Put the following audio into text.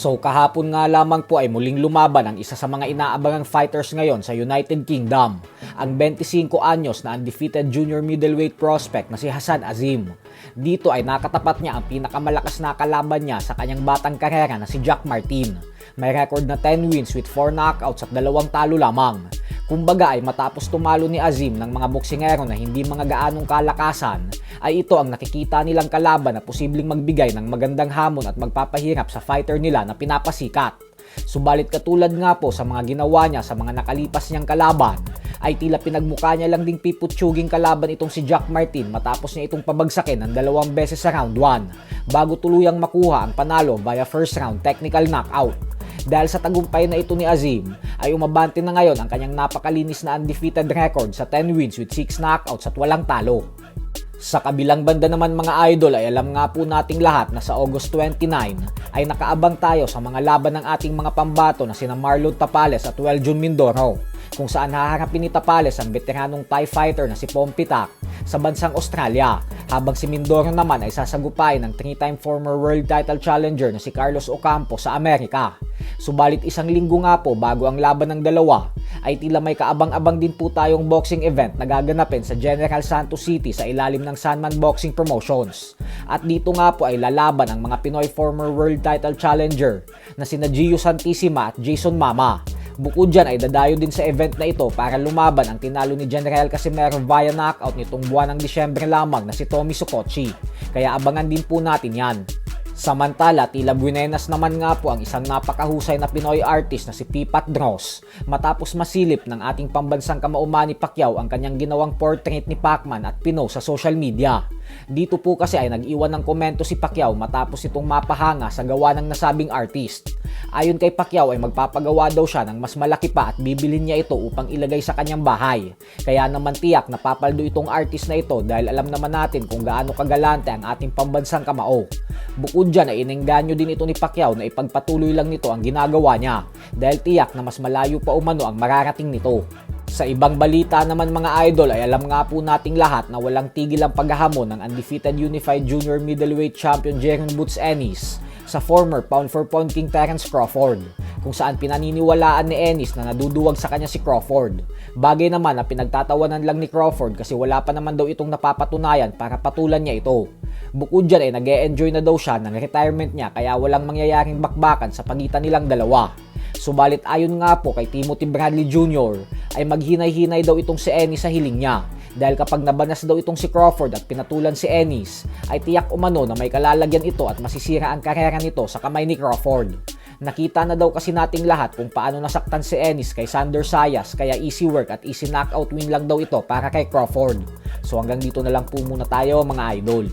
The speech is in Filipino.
So kahapon nga lamang po ay muling lumaban ang isa sa mga inaabangang fighters ngayon sa United Kingdom, ang 25 anyos na undefeated junior middleweight prospect na si Hassan Azim. Dito ay nakatapat niya ang pinakamalakas na kalaban niya sa kanyang batang karera na si Jack Martin. May record na 10 wins with 4 knockouts at 2 talo lamang. Kumbaga ay matapos tumalo ni Azim ng mga boksingero na hindi mga gaanong kalakasan, ay ito ang nakikita nilang kalaban na posibleng magbigay ng magandang hamon at magpapahirap sa fighter nila na pinapasikat. Subalit katulad nga po sa mga ginawa niya sa mga nakalipas niyang kalaban, ay tila pinagmukha niya lang ding piputsyuging kalaban itong si Jack Martin matapos niya itong pabagsakin ng 2 beses sa round 1 bago tuluyang makuha ang panalo via first round technical knockout. Dahil sa tagumpay na ito ni Azim, ay umabante na ngayon ang kanyang napakalinis na undefeated record sa 10 wins with 6 knockouts at walang talo. Sa kabilang banda naman mga idol ay alam nga po nating lahat na sa August 29 ay nakaabang tayo sa mga laban ng ating mga pambato na sina Marlon Tapales at Weljun Mindoro, kung saan haharapin ni Tapales ang veteranong Thai fighter na si Pompitak sa bansang Australia, habang si Mindoro naman ay sasagupain ng 3-time former world title challenger na si Carlos Ocampo sa Amerika. Subalit isang linggo nga po bago ang laban ng dalawa, ay tila may kaabang-abang din po tayong boxing event na gaganapin sa General Santos City sa ilalim ng Sanman Boxing Promotions. At dito nga po ay lalaban ang mga Pinoy former world title challenger na sina Gio Santissima at Jason Mama. Bukod dyan ay dadayo din sa event na ito para lumaban ang tinalo ni General Casimero via knockout nitong buwan ng Disyembre lamang na si Tommy Sukochi. Kaya abangan din po natin yan. Samantala, tila buenas naman nga po ang isang napakahusay na Pinoy artist na si Pipat Dross matapos masilip ng ating pambansang kamao Manny Pacquiao ang kanyang ginawang portrait ni Pacman at pinost sa social media. Dito po kasi ay nag-iwan ng komento si Pacquiao matapos itong mapahanga sa gawa ng nasabing artist. Ayon kay Pacquiao ay magpapagawa daw siya ng mas malaki pa at bibilhin niya ito upang ilagay sa kanyang bahay. Kaya naman tiyak na papaldo itong artist na ito dahil alam naman natin kung gaano kagalante ang ating pambansang kamao. Bukod dyan ay inengganyo din ito ni Pacquiao na ipagpatuloy lang nito ang ginagawa niya dahil tiyak na mas malayo pa umano ang mararating nito. Sa ibang balita naman mga idol ay alam nga po nating lahat na walang tigil ang paghahamon ng undefeated unified junior middleweight champion Jeron Boots Ennis sa former pound for pound king Terence Crawford, kung saan pinaniniwalaan ni Ennis na naduduwag sa kanya si Crawford. Bagay naman na pinagtatawanan lang ni Crawford kasi wala pa naman daw itong napapatunayan para patulan niya ito. Bukod dyan ay nag-e-enjoy na daw siya ng retirement niya kaya walang mangyayaring bakbakan sa pagitan nilang dalawa. Subalit ayon nga po kay Timothy Bradley Jr. ay maghinay-hinay daw itong si Ennis sa hiling niya. Dahil kapag nabanas daw itong si Crawford at pinatulan si Ennis, ay tiyak umano na may kalalagyan ito at masisira ang karera nito sa kamay ni Crawford. Nakita na daw kasi nating lahat kung paano nasaktan si Ennis kay Sander Sayas kaya easy work at easy knockout win lang daw ito para kay Crawford. So hanggang dito na lang po muna tayo mga idol.